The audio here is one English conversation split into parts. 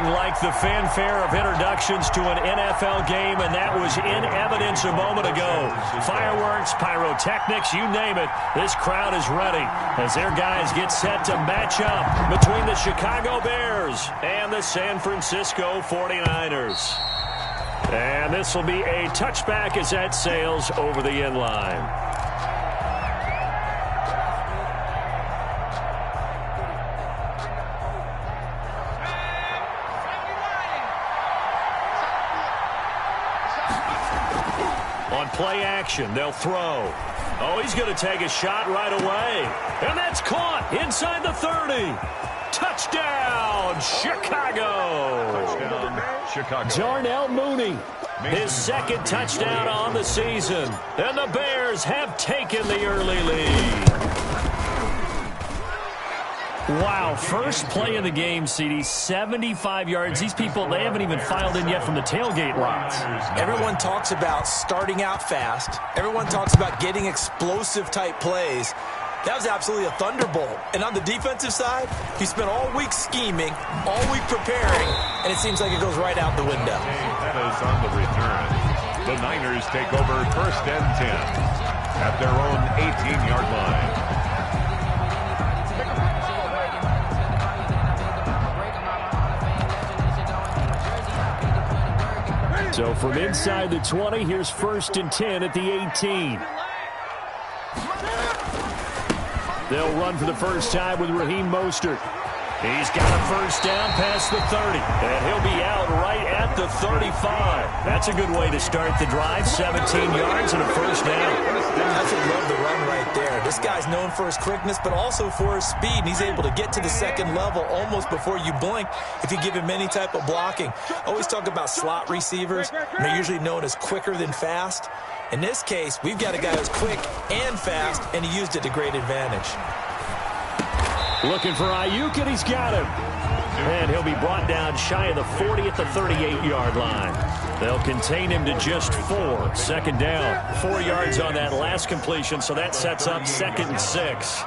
Nothing like the fanfare of introductions to an NFL game, and that was in evidence a moment ago. Fireworks, pyrotechnics, you name it. This crowd is ready as their guys get set to match up between the Chicago Bears and the San Francisco 49ers. And this will be a touchback as that sails over the end line. On play action, they'll throw. Oh, he's going to take a shot right away. And that's caught inside the 30. Touchdown, Chicago. Touchdown, Chicago. Darnell Mooney, his second touchdown on the season. And the Bears have taken the early lead. Wow, first play of the game, CD, 75 yards. These people, they haven't even filed in yet from the tailgate lots. Everyone talks about starting out fast. Everyone talks about getting explosive-type plays. That was absolutely a thunderbolt. And on the defensive side, he spent all week scheming, all week preparing, and it seems like it goes right out the window. That is on the return. The Niners take over 1st and 10 at their own 18-yard line. So from inside the 20, here's 1st and 10 at the 18. They'll run for the first time with Raheem Mostert. He's got a first down past the 30, and he'll be out right at the 35. That's a good way to start the drive, 17 yards and a first down. That's a love the run right there. This guy's known for his quickness, but also for his speed, and he's able to get to the second level almost before you blink if you give him any type of blocking. Always talk about slot receivers, and they're usually known as quicker than fast. In this case, we've got a guy who's quick and fast, and he used it to great advantage. Looking for Ayuk, and he's got him. And he'll be brought down shy of the 40 at the 38-yard line. They'll contain him to just 4. Second down. 4 yards on that last completion, so that sets up 2nd and 6.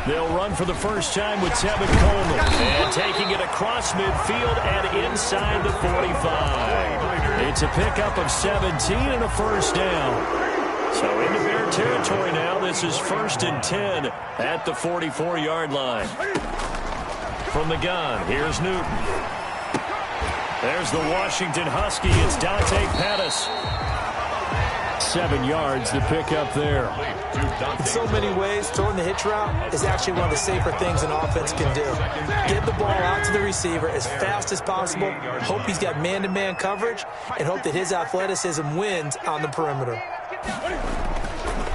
They'll run for the first time with Tevin Coleman. And taking it across midfield and inside the 45. It's a pickup of 17 and a first down. So into Bear territory now. This is 1st and 10 at the 44-yard line. From the gun, here's Newton. There's the Washington Husky. It's Dante Pettis. 7 yards to pick up there. In so many ways, throwing the hitch route is actually one of the safer things an offense can do. Get the ball out to the receiver as fast as possible, hope he's got man-to-man coverage, and hope that his athleticism wins on the perimeter.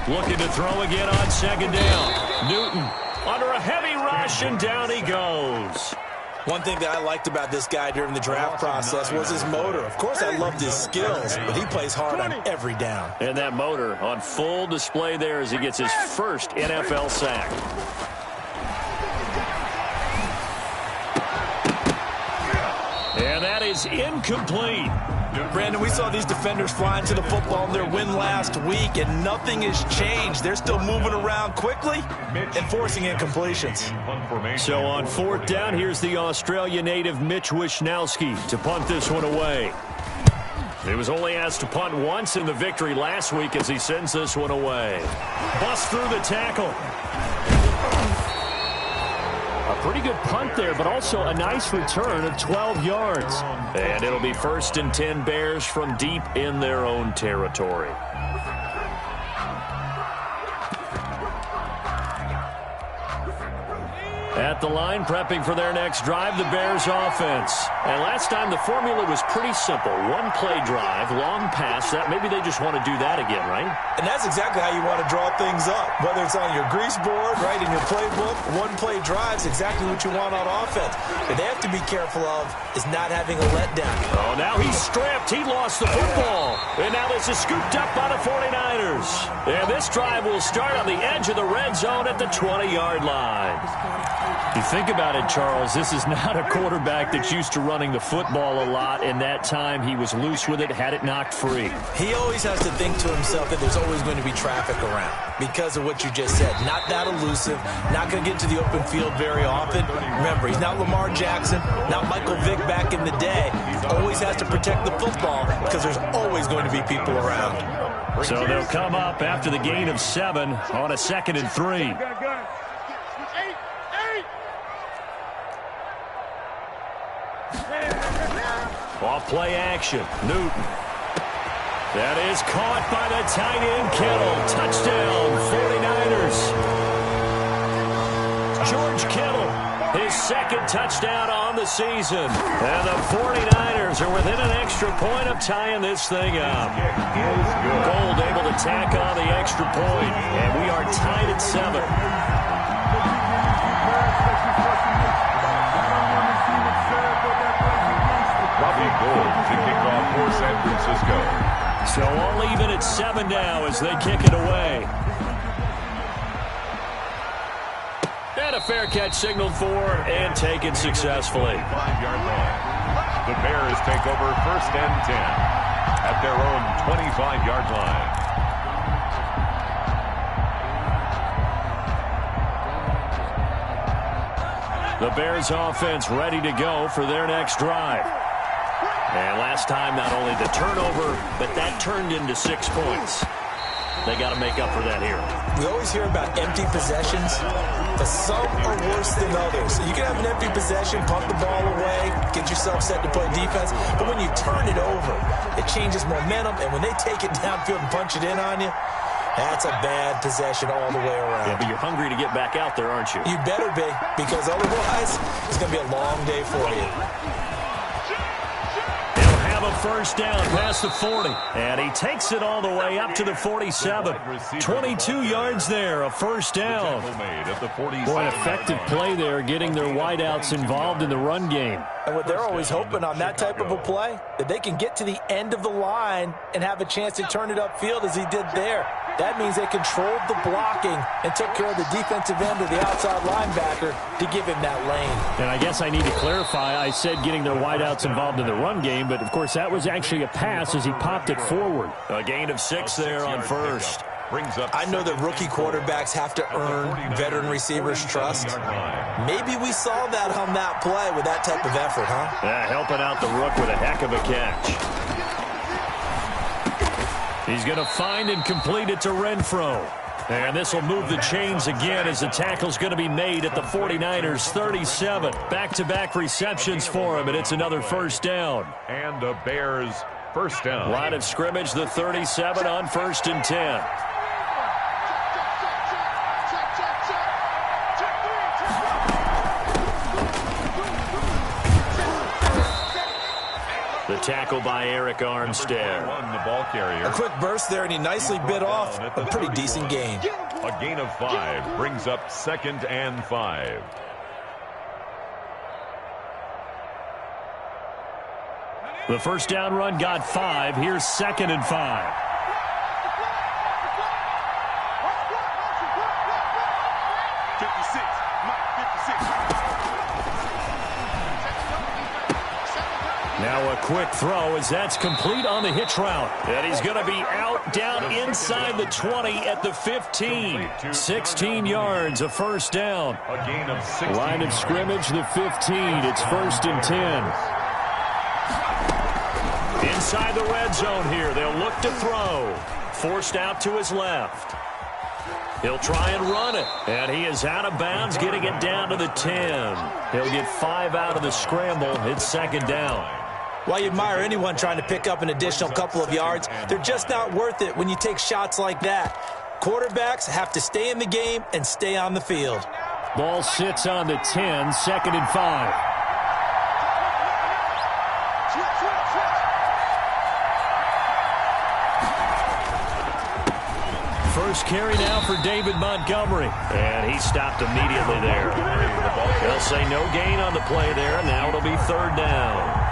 Looking to throw again on second down. Newton under a heavy rush, and down he goes. One thing that I liked about this guy during the draft process was his motor. Of course, I loved his skills, but he plays hard on every down. And that motor on full display there as he gets his first NFL sack. And that is incomplete. Brandon, we saw these defenders flying to the football in their win last week, and nothing has changed. They're still moving around quickly and forcing incompletions. So on 4th down, here's the Australia native Mitch Wishnowsky to punt this one away. He was only asked to punt once in the victory last week as he sends this one away. Bust through the tackle. A pretty good punt there, but also a nice return of 12 yards. And it'll be 1st and 10 Bears from deep in their own territory. At the line, prepping for their next drive, the Bears offense. And last time, the formula was pretty simple. One play drive, long pass. That maybe they just want to do that again, right? And that's exactly how you want to draw things up. Whether it's on your grease board, right, in your playbook, one play drive is exactly what you want on offense. What they have to be careful of is not having a letdown. Oh, now he's stripped. He lost the football. And now this is scooped up by the 49ers. And this drive will start on the edge of the red zone at the 20-yard line. You think about it, Charles, this is not a quarterback that's used to running the football a lot, and that time he was loose with it, had it knocked free. He always has to think to himself that there's always going to be traffic around because of what you just said. Not that elusive, not going to get to the open field very often. Remember, he's not Lamar Jackson, not Michael Vick back in the day. Always has to protect the football because there's always going to be people around. So they'll come up after the gain of 7 on a 2nd and 3. Off play action. Newton. That is caught by the tight end, Kittle. Touchdown, 49ers. George Kittle, his 2nd touchdown on the season. And the 49ers are within an extra point of tying this thing up. Gold able to tack on the extra point, and we are tied at 7. Gold to kick off for San Francisco. So all even at 7 now as they kick it away. And a fair catch signaled for and taken successfully. 5-yard line. The Bears take over 1st and 10 at their own 25-yard line. The Bears offense ready to go for their next drive. And last time, not only the turnover, but that turned into 6 points. They got to make up for that here. We always hear about empty possessions, but some are worse than others. You can have an empty possession, punt the ball away, get yourself set to play defense, but when you turn it over, it changes momentum, and when they take it downfield and punch it in on you, that's a bad possession all the way around. Yeah, but you're hungry to get back out there, aren't you? You better be, because otherwise, it's going to be a long day for you. A 1st down past the 40, and he takes it all the way up to the 47. 22 yards there, a 1st down. Boy, an effective play there, getting their wideouts involved in the run game. And what they're always hoping on that type of a play, that they can get to the end of the line and have a chance to turn it upfield as he did there. That means they controlled the blocking and took care of the defensive end of the outside linebacker to give him that lane. And I guess I need to clarify, I said getting their wideouts involved in the run game, but of course that was actually a pass as he popped it forward. A gain of 6 there on 1st. I know that rookie quarterbacks have to earn veteran receivers' trust. Maybe we saw that on that play with that type of effort, huh? Yeah, helping out the rook with a heck of a catch. He's going to find and complete it to Renfro. And this will move the chains again as the tackle's going to be made at the 49ers' 37. Back-to-back receptions for him, and it's another 1st down. And the Bears' 1st down. Line of scrimmage, the 37 on 1st and 10. The tackle by Eric Armstead. The ball carrier. A quick burst there, and he nicely bit off a pretty decent gain. A gain of 5 brings up 2nd and 5. The 1st down run got 5. Here's 2nd and 5. Now a quick throw as that's complete on the hitch route. And he's going to be out down inside the 20 at the 15. 16 yards, a 1st down. A gain of 6. Line of scrimmage, the 15. It's 1st and 10. Inside the red zone here. They'll look to throw. Forced out to his left. He'll try and run it. And he is out of bounds, getting it down to the 10. He'll get 5 out of the scramble. It's 2nd down. While you admire anyone trying to pick up an additional couple of yards, they're just not worth it when you take shots like that. Quarterbacks have to stay in the game and stay on the field. Ball sits on the 10, 2nd and 5. First carry now for David Montgomery. And he stopped immediately there. They'll say no gain on the play there. Now it'll be 3rd down.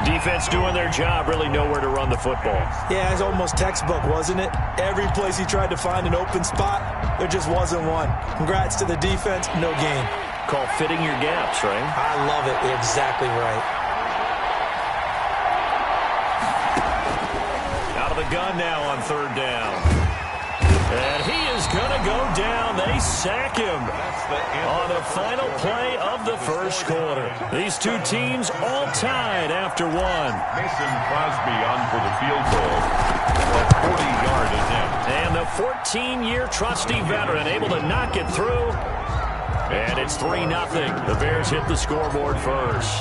Defense doing their job, really nowhere to run the football. Yeah, it's almost textbook, wasn't it? Every place he tried to find an open spot, there just wasn't one. Congrats to the defense, no gain. call fitting your gaps, right? I love it. Exactly right. Out of the gun now on third down. And he is going to go down. They sack him on the final play of the first quarter. These two teams all tied after one. Mason Crosby on for the field goal. A 40-yard attempt. And the 14-year trusty veteran able to knock it through. And it's 3-0. The Bears hit the scoreboard first.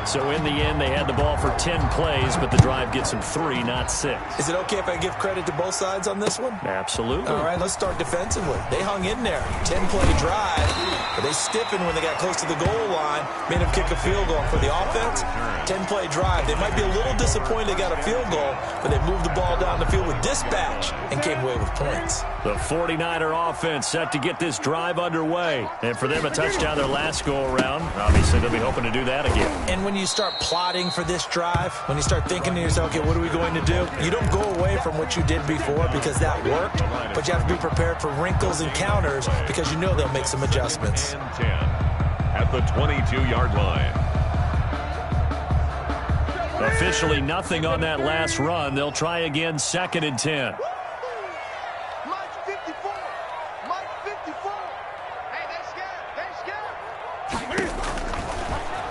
So in the end, they had the ball for 10 plays, but the drive gets them 3, not 6. Is it okay if I give credit to both sides on this one? Absolutely. All right, let's start defensively. They hung in there. 10-play drive, but they stiffened when they got close to the goal line, made them kick a field goal. For the offense, 10-play drive. They might be a little disappointed they got a field goal, but they moved the ball down the field with dispatch and came away with points. The 49er offense set to get this drive underway. And for them, a touchdown their last go-around. Obviously, they'll be hoping to do that again. And when you start plotting for this drive, when you start thinking to yourself, okay, what are we going to do? You don't go away from what you did before because that worked, but you have to be prepared for wrinkles and counters because you know they'll make some adjustments. 10 at the 22-yard line. Officially nothing on that last run. They'll try again, 2nd and 10.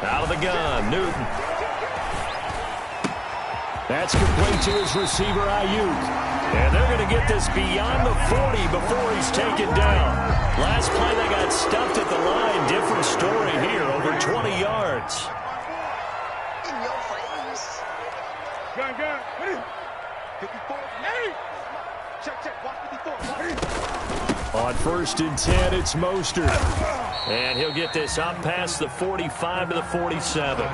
Out of the gun, Newton. That's complete to his receiver, Ayuk. And they're going to get this beyond the 40 before he's taken down. Last play, they got stuffed at the line. Different story here, over 20 yards. In your face. Gun. 54. Hey! Check. Watch 54. On 1st and 10, it's Mostert. And he'll get this up past the 45 to the 47.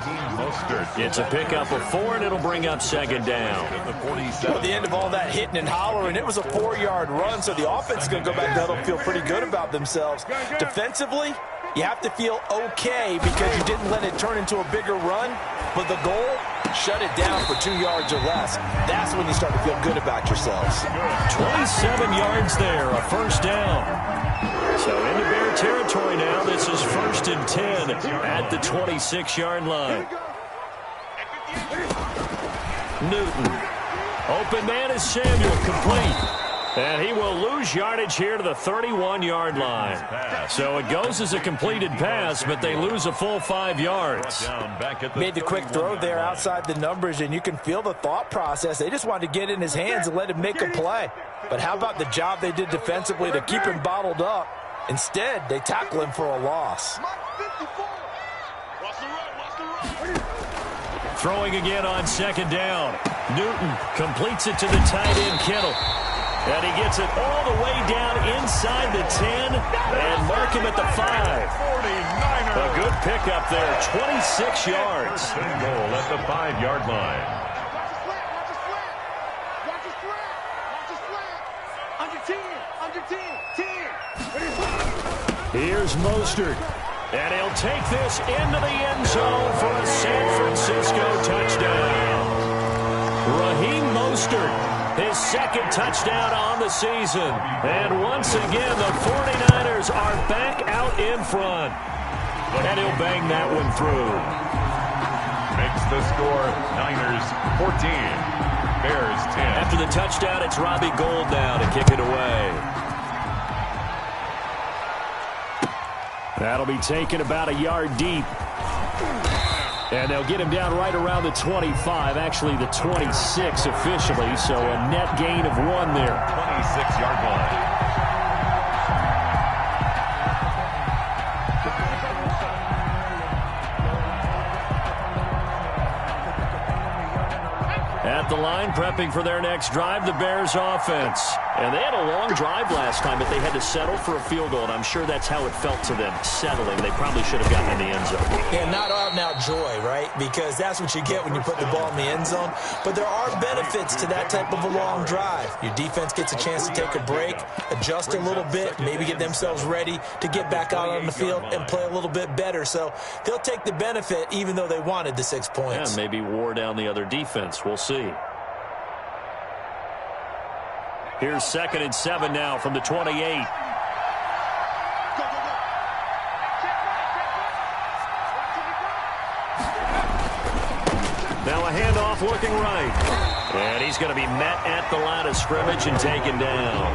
It's a pickup of 4, and it'll bring up 2nd down. At the end of all that hitting and hollering, it was a 4-yard run, so the offense is going to go back down and feel pretty good about themselves. Defensively, you have to feel okay because you didn't let it turn into a bigger run, but the goal, shut it down for 2 yards or less. That's when you start to feel good about yourselves. 27 yards there, a 1st down. So into Bear territory now. This is 1st and 10 at the 26-yard line. Newton. Open man is Samuel, complete. And he will lose yardage here to the 31-yard line. So it goes as a completed pass, but they lose a full 5 yards. Made the quick throw there outside the numbers, and you can feel the thought process. They just wanted to get in his hands and let him make a play. But how about the job they did defensively to keep him bottled up? Instead, they tackle him for a loss. Throwing again on 2nd down. Newton completes it to the tight end, Kittle. And he gets it all the way down inside the 10 and mark him at the 5. A good pickup there, 26 yards. Goal at the 5-yard line. Here's Mostert. And he'll take this into the end zone for a San Francisco touchdown. Raheem Mostert, his 2nd touchdown on the season. And once again, the 49ers are back out in front. And he'll bang that one through. Makes the score Niners 14, Bears 10. After the touchdown, it's Robbie Gould now to kick it away. That'll be taken about a yard deep. And they'll get him down right around the 25, actually the 26 officially, so a net gain of 1 there. 26-yard line. At the line, prepping for their next drive, the Bears offense. And they had a long drive last time, but they had to settle for a field goal, and I'm sure that's how it felt to them, settling. They probably should have gotten in the end zone. Yeah, not out-and-out joy, right? Because that's what you get when you put the ball in the end zone. But there are benefits to that type of a long drive. Your defense gets a chance to take a break, adjust a little bit, maybe get themselves ready to get back out on the field and play a little bit better. So they'll take the benefit even though they wanted the 6 points. Yeah, maybe wore down the other defense. We'll see. Here's 2nd and 7 now from the 28. Now a handoff looking right. And he's going to be met at the line of scrimmage and taken down.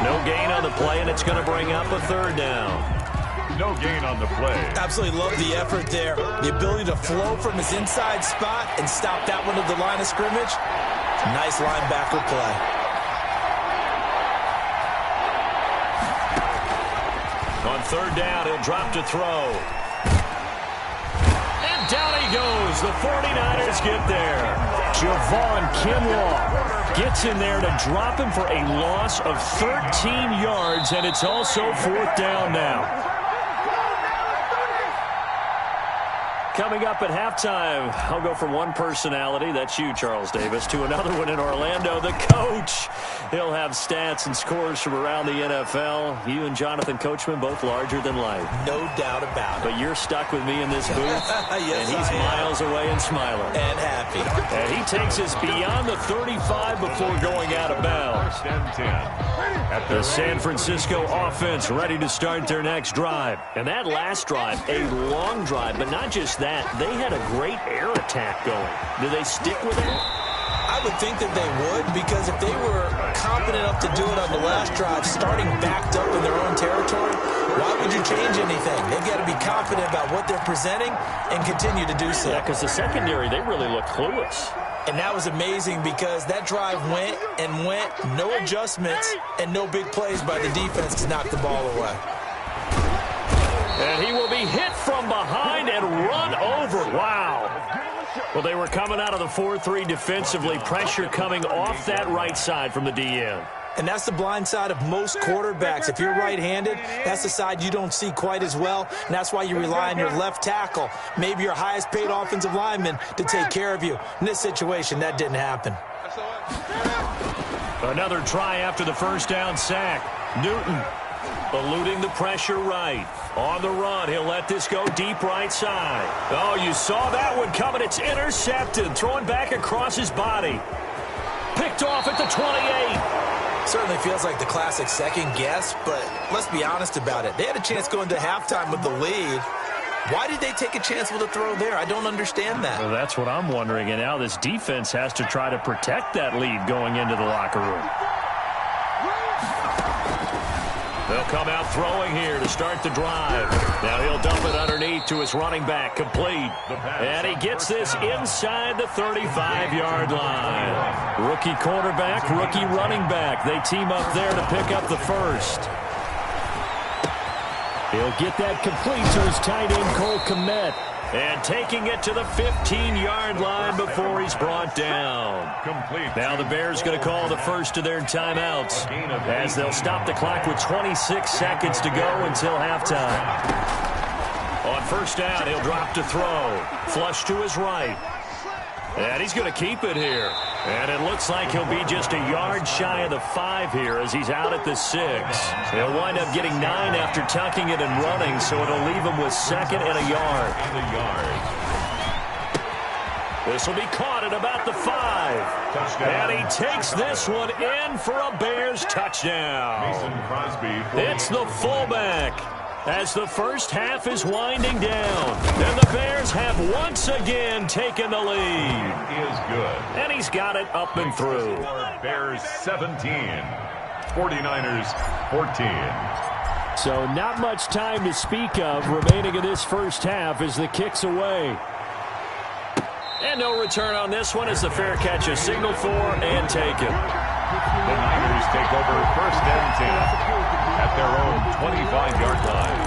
No gain on the play, and it's going to bring up a third down. No gain on the play. Absolutely love the effort there. The ability to flow from his inside spot and stop that one at the line of scrimmage. Nice linebacker play. On third down, he'll drop to throw. And down he goes. The 49ers get there. Javon Kinlaw gets in there to drop him for a loss of 13 yards, and it's also fourth down now. Coming up at halftime, I'll go from one personality, that's you, Charles Davis, to another one in Orlando, the coach. He'll have stats and scores from around the NFL. You and Jonathan Coachman, both larger than life. No doubt about it. But you're stuck with me in this booth, yes, and he's miles away and smiling. And happy. And he takes us beyond the 35 before going out of bounds. First and 10. The San Francisco offense ready to start their next drive. And that last drive, a long drive, but not just that. They had a great air attack going. Do they stick with it? I would think that they would, because if they were confident enough to do it on the last drive, starting backed up in their own territory, why would you change anything? They've got to be confident about what they're presenting and continue to do so. Yeah, because the secondary, they really look clueless. And that was amazing because that drive went and went, no adjustments, and no big plays by the defense to knock the ball away. And he will be hit from behind and run over. Wow. Well, they were coming out of the 4-3 defensively. Pressure coming off that right side from the DN. And that's the blind side of most quarterbacks. If you're right-handed, that's the side you don't see quite as well. And that's why you rely on your left tackle, maybe your highest-paid offensive lineman, to take care of you. In this situation, that didn't happen. Another try after the first down sack. Newton eluding the pressure right. On the run, he'll let this go deep right side. Oh, you saw that one coming. It's intercepted. Throwing back across his body. Picked off at the 28. Certainly feels like the classic second guess, but let's be honest about it. They had a chance going to halftime with the lead. Why did they take a chance with a throw there? I don't understand that. Well, that's what I'm wondering. And now this defense has to try to protect that lead going into the locker room. They'll come out throwing here to start the drive. Now he'll dump it underneath to his running back, complete. And he gets this inside the 35-yard line. Rookie quarterback, rookie running back. They team up there to pick up the first. He'll get that complete to his tight end, Cole Kmet. And taking it to the 15-yard line before he's brought down. Now the Bears going to call the first of their timeouts as they'll stop the clock with 26 seconds to go until halftime. On first down, he'll drop to throw. Flush to his right. And he's going to keep it here. And it looks like he'll be just a yard shy of the 5 here as he's out at the 6. He'll wind up getting 9 after tucking it and running, so it'll leave him with second and a yard. This will be caught at about the 5. Touchdown. And he takes this one in for a Bears touchdown. Mason Crosby. It's the fullback as the first half is winding down. And the Bears have once again taken the lead. Is good. And he's got it up and through. Bears 17. 49ers 14. So not much time to speak of remaining in this first half as the kick's away. And no return on this one as the fair catch is signaled for and taken. The Niners take over first and 10 at their own 25-yard line.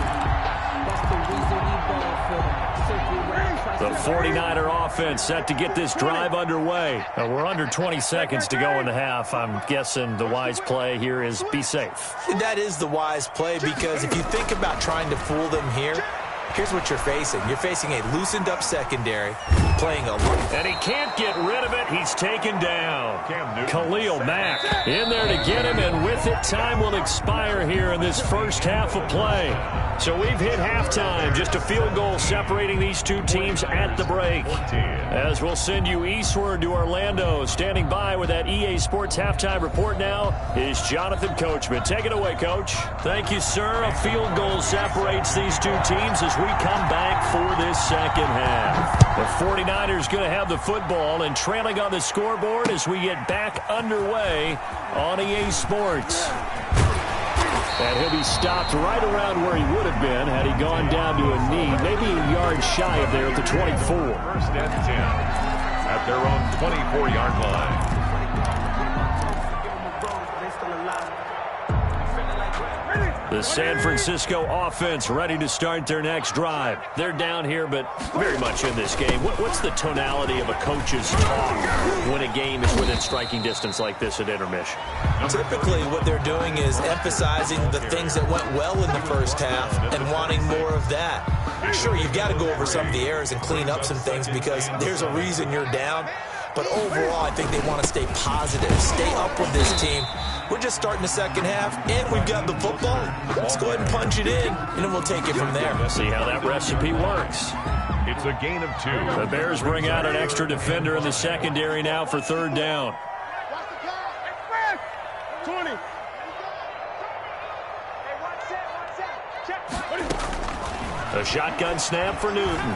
The 49er offense set to get this drive underway. We're under 20 seconds to go in the half. I'm guessing the wise play here is be safe. That is the wise play, because if you think about trying to fool them here, here's what you're facing. You're facing a loosened-up secondary, playing a look. And he can't get rid of it. He's taken down. Khalil Mack in there to get him, and with it, time will expire here in this first half of play. So we've hit halftime. Just a field goal separating these two teams at the break. As we'll send you eastward to Orlando. Standing by with that EA Sports halftime report now is Jonathan Coachman. Take it away, Coach. Thank you, sir. A field goal separates these two teams. A as we come back for this second half. The 49ers going to have the football and trailing on the scoreboard as we get back underway on EA Sports. And he'll be stopped right around where he would have been had he gone down to a knee, maybe a yard shy of there at the 24. First and 10 at their own 24-yard line. The San Francisco offense ready to start their next drive. They're down here, but very much in this game. What's the tonality of a coach's talk when a game is within striking distance like this at intermission? Typically, what they're doing is emphasizing the things that went well in the first half and wanting more of that. Sure, you've got to go over some of the errors and clean up some things because there's a reason you're down. But overall, I think they want to stay positive, stay up with this team. We're just starting the second half, and we've got the football. Let's go ahead and punch it in, and then we'll take it from there. See how that recipe works. It's a gain of 2. The Bears bring out an extra defender in the secondary now for third down. 20. A shotgun snap for Newton.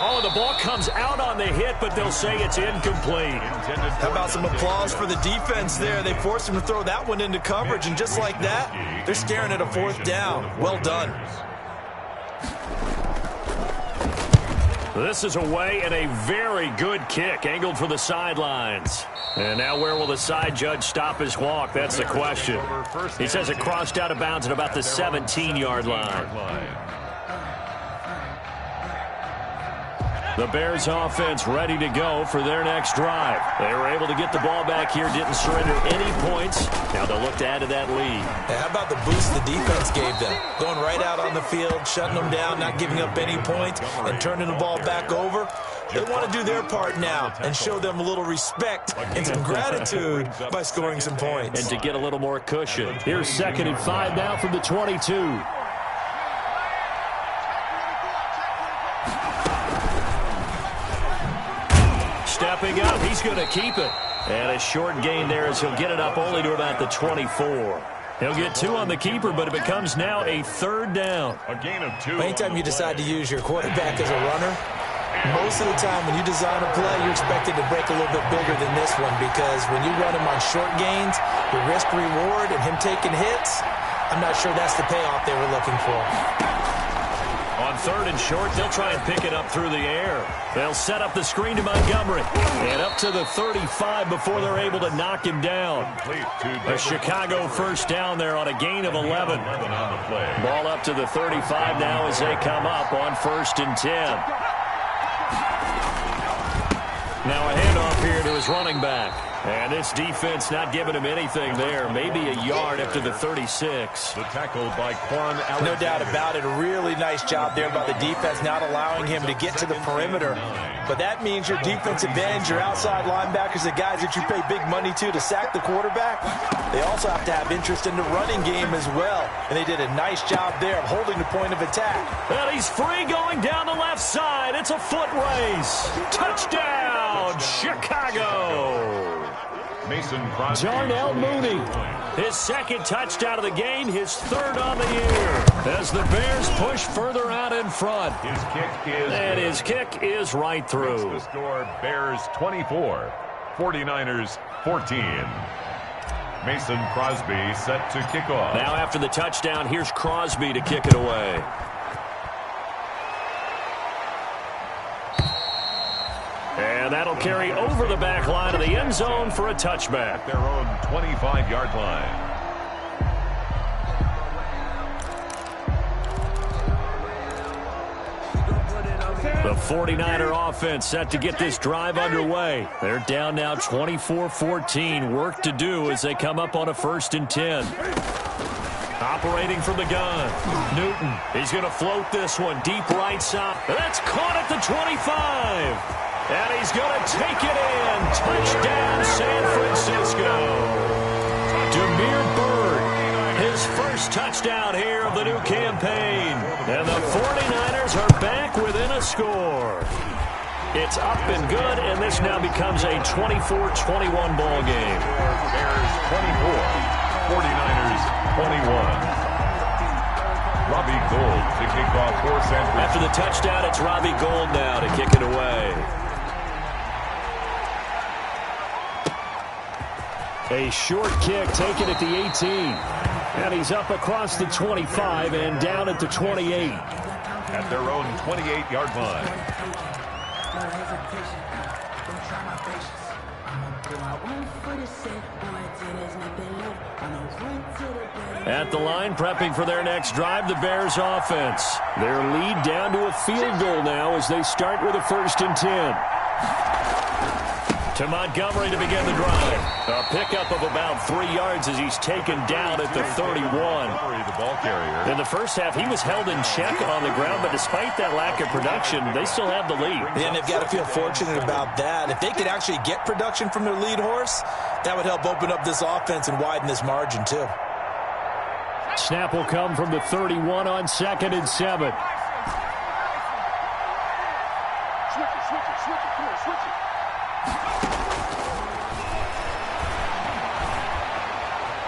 Oh, the ball comes out on the hit, but they'll say it's incomplete. How about some applause for the defense there? They forced him to throw that one into coverage, and just like that, they're staring at a fourth down. Well done. This is away and a very good kick, angled for the sidelines. And now where will the side judge stop his walk? That's the question. He says it crossed out of bounds at about the 17-yard line. The Bears offense ready to go for their next drive. They were able to get the ball back here, didn't surrender any points. Now they'll look to add to that lead. Hey, how about the boost the defense gave them? Going right out on the field, shutting them down, not giving up any points, and turning the ball back over. They want to do their part now and show them a little respect and some gratitude by scoring some points. And to get a little more cushion. Here's 2nd and 5 now from the 22. Stepping up, he's going to keep it. And a short gain there as he'll get it up only to about the 24. He'll get 2 on the keeper, but it becomes now a third down. A gain of 2. Anytime you decide to use your quarterback as a runner, most of the time when you design a play, you're expected to break a little bit bigger than this one because when you run him on short gains, the risk-reward and him taking hits, I'm not sure that's the payoff they were looking for. On 3rd and short, they'll try and pick it up through the air. They'll set up the screen to Montgomery. And up to the 35 before they're able to knock him down. A Chicago first down there on a gain of 11. Ball up to the 35 now as they come up on 1st and 10. Now a handoff here to his running back. And this defense not giving him anything there. Maybe a yard up to the 36. The tackle by Quan Alexander. No doubt about it. A really nice job there by the defense, not allowing him to get to the perimeter. But that means your defensive ends, your outside linebackers, the guys that you pay big money to sack the quarterback, they also have to have interest in the running game as well. And they did a nice job there of holding the point of attack. And he's free going down the left side. It's a foot race. Touchdown, Chicago. Mason Crosby. Darnell Mooney, his 2nd touchdown of the game, his 3rd on the year. As the Bears push further out in front. His kick is right through. The score, Bears 24, 49ers 14. Mason Crosby set to kick off. Now after the touchdown, here's Crosby to kick it away. And that'll carry over the back line of the end zone for a touchback. Their own 25-yard line. The 49er offense set to get this drive underway. They're down now 24-14. Work to do as they come up on a 1st and 10. Operating from the gun. Newton, he's going to float this one deep right side. That's caught at the 25. And he's going to take it in. Touchdown, San Francisco. Damiere Byrd, his first touchdown here of the new campaign. And the 49ers are back within a score. It's up and good, and this now becomes a 24-21 ball game. Bears 24, 49ers 21. to kick off for San Francisco. After the touchdown, it's Robbie Gould now to kick it away. A short kick taken at the 18. And he's up across the 25 and down at the 28. At their own 28-yard line. At the line, prepping for their next drive, the Bears offense. Their lead down to a field goal now as they start with a 1st and 10. To Montgomery to begin the drive. A pickup of about 3 yards as he's taken down at the 31. The ball carrier. In the first half, he was held in check on the ground, but despite that lack of production, they still have the lead. And they've got to feel fortunate about that. If they could actually get production from their lead horse, that would help open up this offense and widen this margin, too. Snap will come from the 31 on 2nd and 7.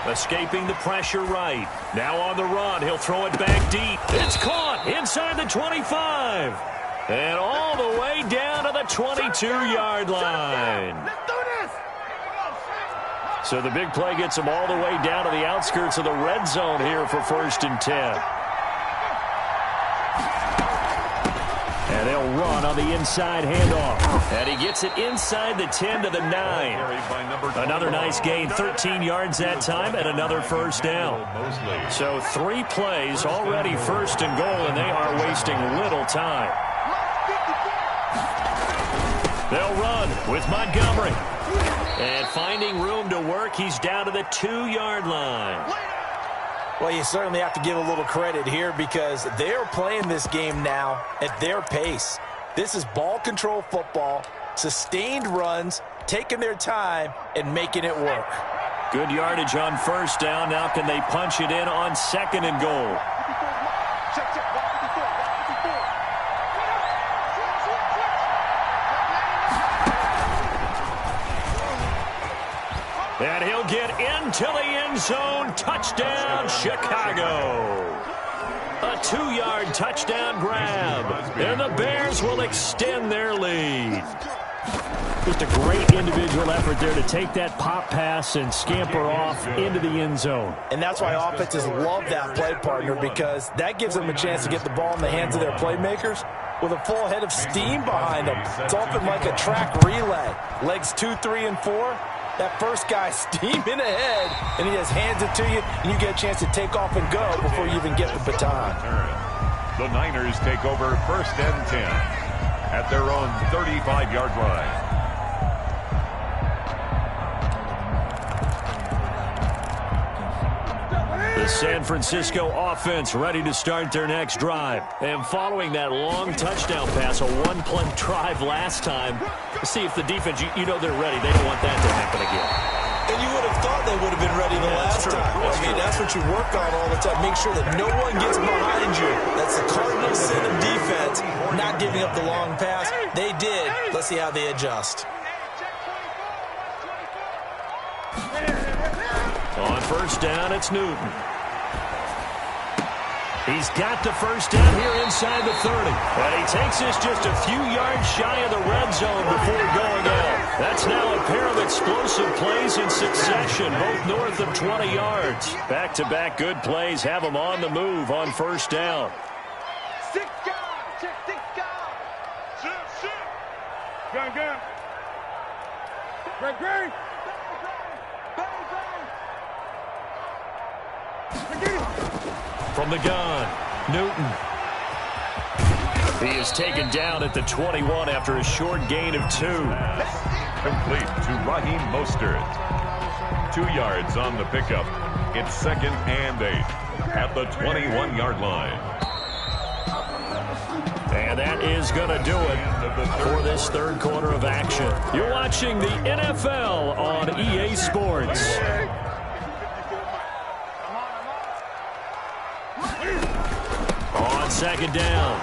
Escaping the pressure right. Now on the run. He'll throw it back deep. It's caught inside the 25. And all the way down to the 22-yard line. So the big play gets him all the way down to the outskirts of the red zone here for 1st and 10. And they'll run on the inside handoff. And he gets it inside the 10 to the 9. Another nice gain, 13 yards that time, and another 1st down. So 3 plays, already 1st and goal, and they are wasting little time. They'll run with Montgomery. And finding room to work, he's down to the 2-yard line. Well, you certainly have to give a little credit here because they're playing this game now at their pace. This is ball control football, sustained runs, taking their time, and making it work. Good yardage on 1st down. Now can they punch it in on 2nd and goal? And he'll get into the end zone. Touchdown, Chicago. A 2-yard touchdown grab. And the Bears will extend their lead. Just a great individual effort there to take that pop pass and scamper off into the end zone. And that's why offenses love that play partner, because that gives them a chance to get the ball in the hands of their playmakers with a full head of steam behind them. It's often like a track relay. Legs 2, 3, and 4. That first guy steaming ahead, and he just hands it to you, and you get a chance to take off and go before you even get the baton. The Niners take over 1st and 10 at their own 35-yard line. The San Francisco offense ready to start their next drive. And following that long touchdown pass, a 1-play drive last time, see if the defense, you know they're ready. They don't want that to happen again. And you would have thought they would have been ready the last time. I mean, that's what you work on all the time. Make sure that no one gets behind you. That's the cardinal sin of defense, not giving up the long pass. They did. Let's see how they adjust. On 1st down, it's Newton. He's got the 1st down here inside the 30. And he takes this just a few yards shy of the red zone before going out. That's now a pair of explosive plays in succession, both north of 20 yards. Back-to-back good plays have him on the move on 1st down. 6 guys, check 6 guys. Gun. Great. From the gun, Newton. He is taken down at the 21 after a short gain of 2. Complete to Raheem Mostert. 2 yards on the pickup. It's 2nd and 8 at the 21-yard line. And that is going to do it for this 3rd quarter of action. You're watching the NFL on EA Sports. On 2nd down,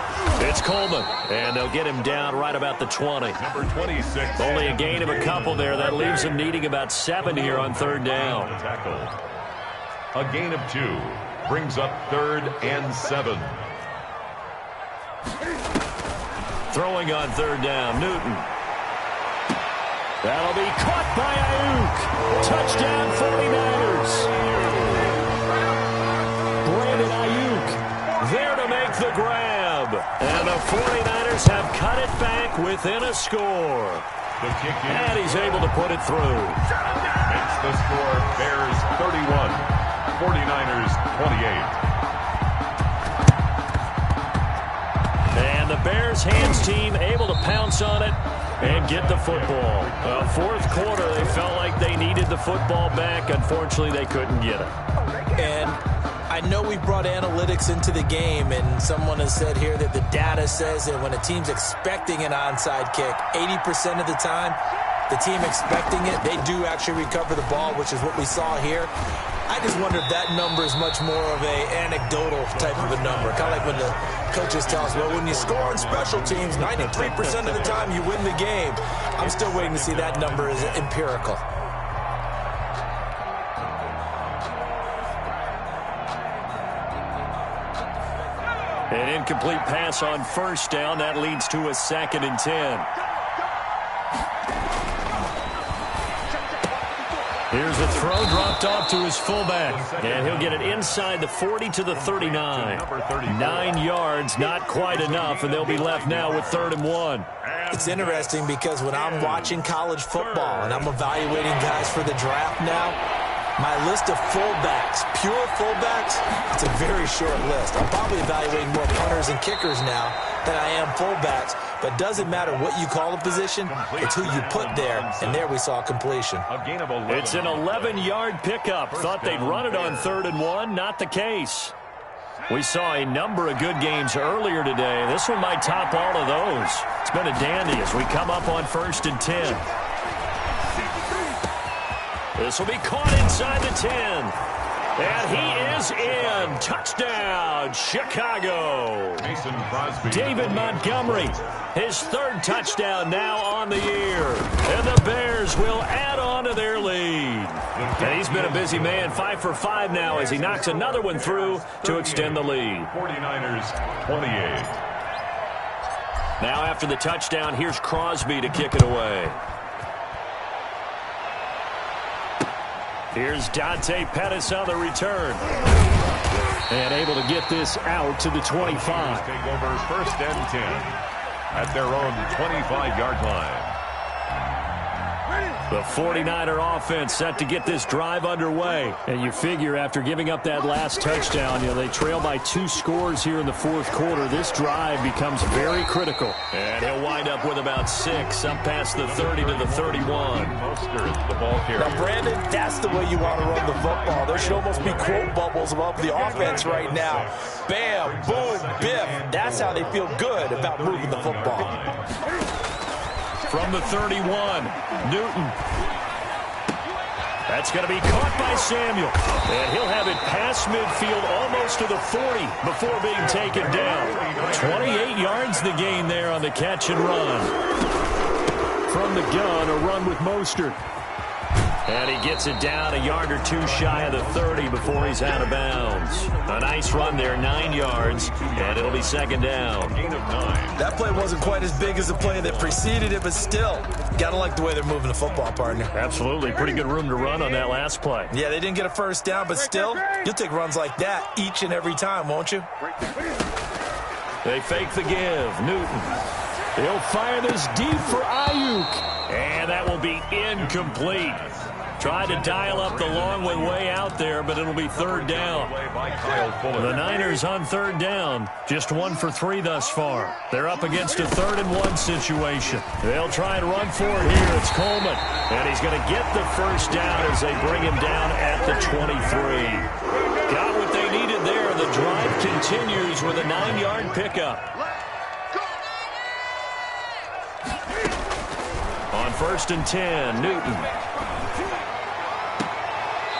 it's Coleman, and they'll get him down right about the 20. Number 26. Only a gain of a couple there. That leaves him needing about 7 here on 3rd down. A gain of 2 brings up 3rd and 7. Throwing on third down, Newton. That'll be caught by Ayuk. Touchdown 49ers. Brandon Ayuk there to make the grab. And the 49ers have cut it back within a score. The kick in. And he's able to put it through. Makes the score Bears 31, 49ers 28. And the Bears hands team able to pounce on it and get the football. Fourth quarter, they felt like they needed the football back. Unfortunately, they couldn't get it. And I know we brought analytics into the game, and someone has said here that the data says that when a team's expecting an onside kick, 80% of the time, the team expecting it, they do actually recover the ball, which is what we saw here. I just wonder if that number is much more of a anecdotal type of a number. Kind of like when the coaches tell us, well, when you score on special teams, 93% of the time you win the game. I'm still waiting to see that number is empirical. An incomplete pass on first down. That leads to a 2nd and 10. Here's a throw dropped off to his fullback. And he'll get it inside the 40 to the 39. 9 yards, not quite enough, and they'll be left now with 3rd and 1. It's interesting because when I'm watching college football and I'm evaluating guys for the draft now, my list of fullbacks, pure fullbacks, it's a very short list. I'm probably evaluating more punters and kickers now than I am fullbacks. But doesn't matter what you call a position, it's who you put there. And there we saw completion. It's an 11-yard pickup. Thought they'd run it on 3rd and 1. Not the case. We saw a number of good games earlier today. This one might top all of those. It's been a dandy as we come up on 1st and 10. This will be caught inside the 10. And he is in. Touchdown, Chicago. Mason Crosby. David Montgomery, his 3rd touchdown now on the year. And the Bears will add on to their lead. And he's been a busy man, 5 for 5 now as he knocks another one through to extend the lead. 49ers 28. Now after the touchdown, here's Crosby to kick it away. Here's Dante Pettis on the return. And able to get this out to the 25. Take over 1st and 10 at their own 25-yard line. The 49er offense set to get this drive underway. And you figure after giving up that last touchdown, they trail by 2 scores here in the 4th quarter. This drive becomes very critical. And he'll wind up with about 6 up past the 30 to the 31. Mostert, the ball carrier. Now, Brandon, that's the way you want to run the football. There should almost be quote bubbles above the offense right now. Bam, boom, biff. That's how they feel good about moving the football. From the 31, Newton. That's going to be caught by Samuel. And he'll have it past midfield almost to the 40 before being taken down. 28 yards the gain there on the catch and run. From the gun, a run with Mostert. And he gets it down a yard or 2 shy of the 30 before he's out of bounds. A nice run there, 9 yards, and it'll be 2nd down. Gain of 9. That play wasn't quite as big as the play that preceded it, but still, gotta like the way they're moving the football, partner. Absolutely. Pretty good room to run on that last play. Yeah, they didn't get a 1st down, but still, you'll take runs like that each and every time, won't you? They fake the give. Newton. He'll fire this deep for Ayuk. And that will be incomplete. Tried to dial up the long one way out there, but it'll be 3rd down. The Niners on 3rd down. Just 1 for 3 thus far. They're up against a 3rd and 1 situation. They'll try and run for it here. It's Coleman. And he's going to get the 1st down as they bring him down at the 23. Got what they needed there. The drive continues with a 9-yard pickup. On 1st and 10, Newton.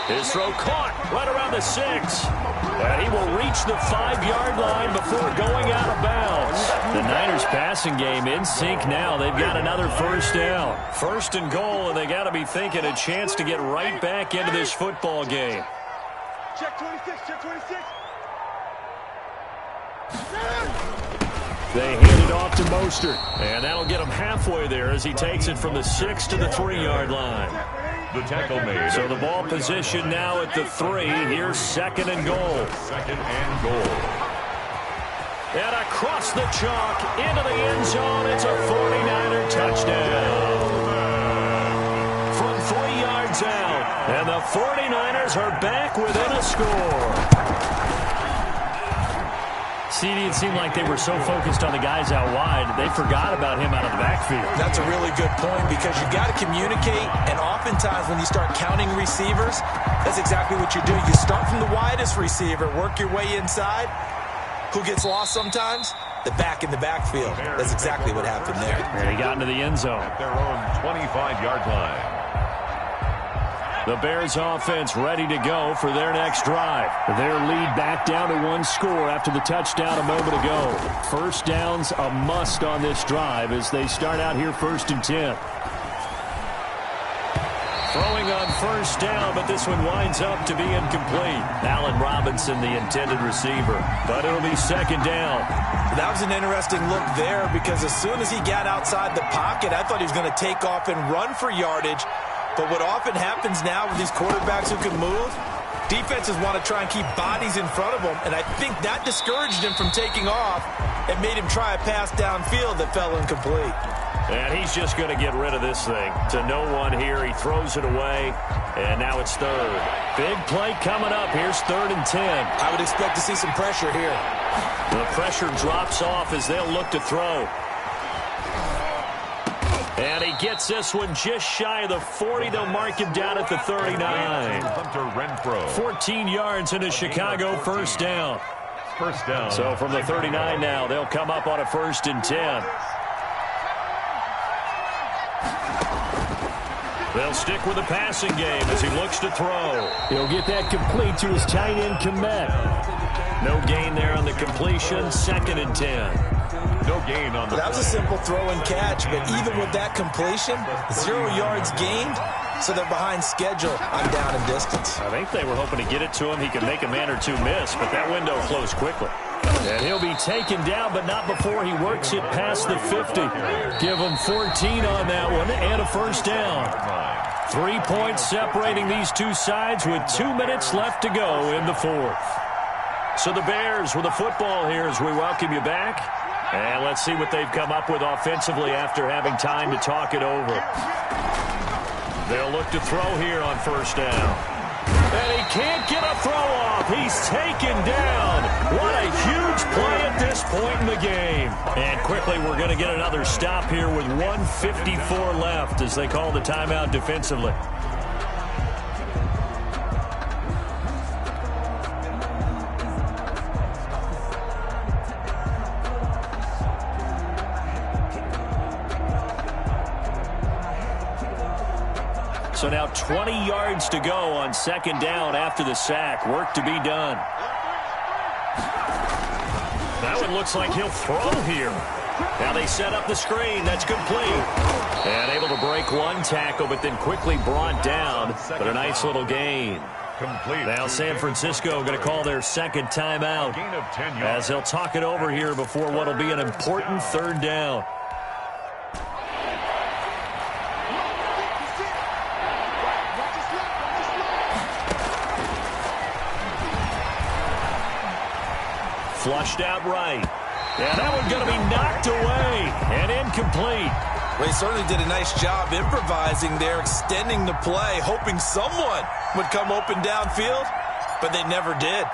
His throw caught right around the 6. And he will reach the 5-yard line before going out of bounds. The Niners passing game in sync now. They've got another 1st down. 1st and goal, and they got to be thinking a chance to get right back into this football game. Check 26, check 26. They hand it off to Mostert. And that'll get him halfway there as he takes it from the 6 to the 3-yard line. The tackle made. So the ball position now at the 3. Here's 2nd and goal. 2nd and goal. And across the chalk into the end zone. It's a 49er touchdown. From 3 yards out. And the 49ers are back within a score. CD, it seemed like they were so focused on the guys out wide, they forgot about him out of the backfield. That's a really good point because you got to communicate, and oftentimes when you start counting receivers, that's exactly what you do. You start from the widest receiver, work your way inside. Who gets lost sometimes? The back in the backfield. That's exactly what happened there. And he got into the end zone. At their own 25-yard line. The Bears offense ready to go for their next drive. Their lead back down to 1 score after the touchdown a moment ago. First down's a must on this drive as they start out here 1st and 10. Throwing on 1st down, but this one winds up to be incomplete. Allen Robinson, the intended receiver. But it'll be 2nd down. That was an interesting look there because as soon as he got outside the pocket, I thought he was going to take off and run for yardage. But what often happens now with these quarterbacks who can move, defenses want to try and keep bodies in front of them, and I think that discouraged him from taking off and made him try a pass downfield that fell incomplete. And he's just going to get rid of this thing. To no one here, he throws it away, and now it's 3rd. Big play coming up. Here's 3rd and 10. I would expect to see some pressure here. The pressure drops off as they'll look to throw. And he gets this one just shy of the 40. They'll mark him down at the 39. Hunter Renfrow. 14 yards into Chicago, 1st down. 1st down. So from the 39 now, they'll come up on a 1st and 10. They'll stick with the passing game as he looks to throw. He'll get that complete to his tight end, Kmet. No gain there on the completion, 2nd and 10. No gain on the That was a simple throw and catch, but even with that completion, 0 yards gained, so they're behind schedule on down and distance. I think they were hoping to get it to him. He could make a man or two miss, but that window closed quickly. And he'll be taken down, but not before he works it past the 50. Give him 14 on that one and a 1st down. 3 points separating these two sides with 2 minutes left to go in the 4th. So the Bears with the football here as we welcome you back. And let's see what they've come up with offensively after having time to talk it over. They'll look to throw here on 1st down. And he can't get a throw off. He's taken down. What a huge play at this point in the game. And quickly we're going to get another stop here with 1:54 left as they call the timeout defensively. So now 20 yards to go on 2nd down after the sack. Work to be done. That one looks like he'll throw here. Now they set up the screen. That's complete. And able to break one tackle, but then quickly brought down. But a nice little gain. Complete. Now San Francisco going to call their 2nd timeout Gain of 10 yards. as they'll talk it over here before what will be an important 3rd down. Flushed out right. And that one going to be knocked away and incomplete. Well, he certainly did a nice job improvising there, extending the play, hoping someone would come open downfield, but they never did.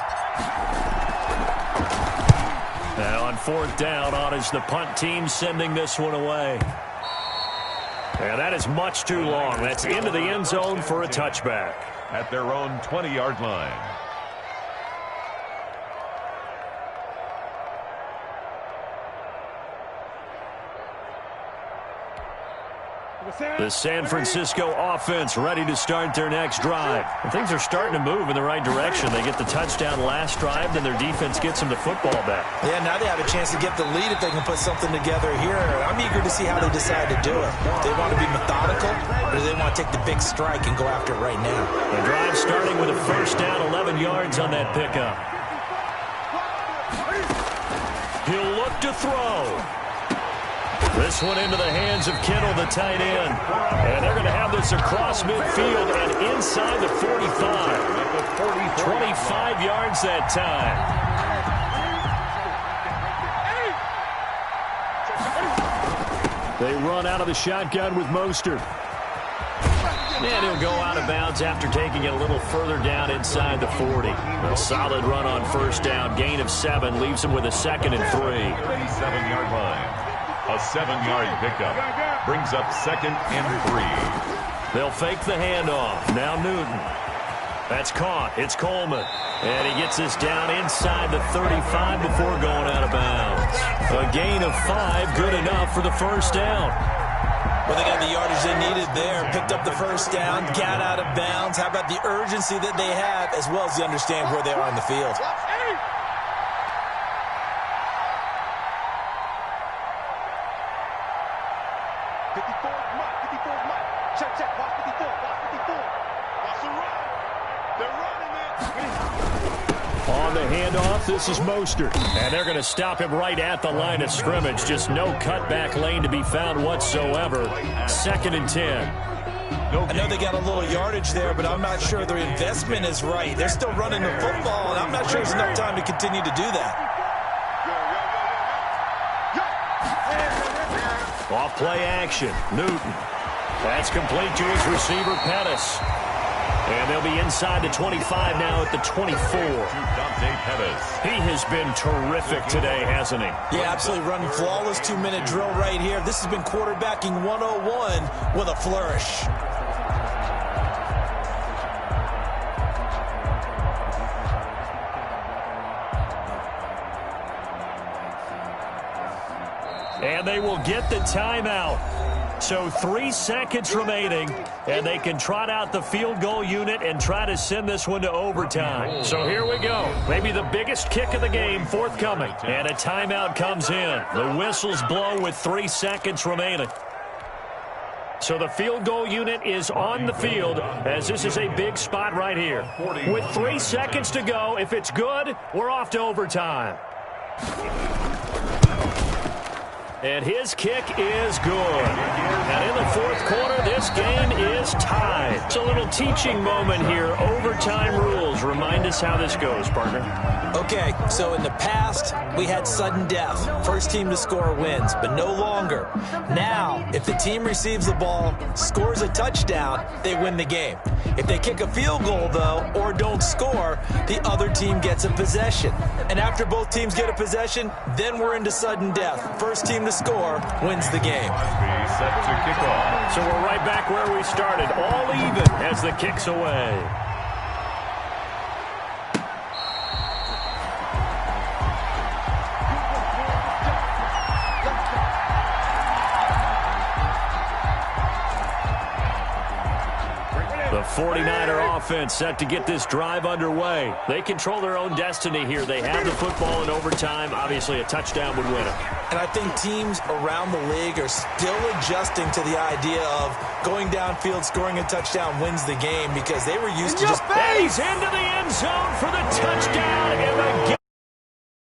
Now on 4th down, on is the punt team sending this one away. And that is much too long. That's into the end zone for a touchback. At their own 20-yard line. The San Francisco offense ready to start their next drive. And things are starting to move in the right direction. They get the touchdown last drive, then their defense gets them the football back. Yeah, now they have a chance to get the lead if they can put something together here. I'm eager to see how they decide to do it. Do they want to be methodical, or do they want to take the big strike and go after it right now? The drive starting with a 1st down, 11 yards on that pickup. He'll look to throw. This one into the hands of Kittle, the tight end. And they're going to have this across midfield and inside the 45. 25 yards that time. They run out of the shotgun with Mostert. And he'll go out of bounds after taking it a little further down inside the 40. A solid run on first down. Gain of 7 leaves him with a 2nd and 3. 7-yard line. A 7-yard pickup brings up 2nd and 3. They'll fake the handoff. Now Newton. That's caught. It's Coleman. And he gets this down inside the 35 before going out of bounds. A gain of 5, good enough for the first down. Well, they got the yardage they needed there. Picked up the first down, got out of bounds. How about the urgency that they have, as well as they understand where they are on the field? On the handoff, this is Mostert. And they're going to stop him right at the line of scrimmage. Just no cutback lane to be found whatsoever. 2nd and 10. I know they got a little yardage there, but I'm not sure their investment is right. They're still running the football, and I'm not sure there's enough time to continue to do that. Off play action. Newton. That's complete to his receiver, Pettis. And they'll be inside the 25 now at the 24. Dante Pettis. He has been terrific today, hasn't he? Yeah, absolutely running flawless 2-minute drill right here. This has been quarterbacking 101 with a flourish. And they will get the timeout. So 3 seconds remaining, and they can trot out the field goal unit and try to send this one to overtime. So here we go. Maybe the biggest kick of the game forthcoming. And a timeout comes in. The whistles blow with 3 seconds remaining. So the field goal unit is on the field, as this is a big spot right here. With 3 seconds to go, if it's good, we're off to overtime. And his kick is good. And in the fourth quarter, this game is tied. It's a little teaching moment here. Overtime rules. Remind us how this goes, partner. Okay, so in the past, we had sudden death. First team to score wins, but no longer. Now, if the team receives the ball, scores a touchdown, they win the game. If they kick a field goal, though, or don't score, the other team gets a possession. And after both teams get a possession, then we're into sudden death. First team to score wins the game. Set to kick off. So we're right back where we started, all even as the kick's away. The 49er offense set to get this drive underway. They control their own destiny here. They have the football in overtime. Obviously, a touchdown would win it. And I think teams around the league are still adjusting to the idea of going downfield, scoring a touchdown wins the game, because they were used to just... He's into the end zone for the touchdown, and the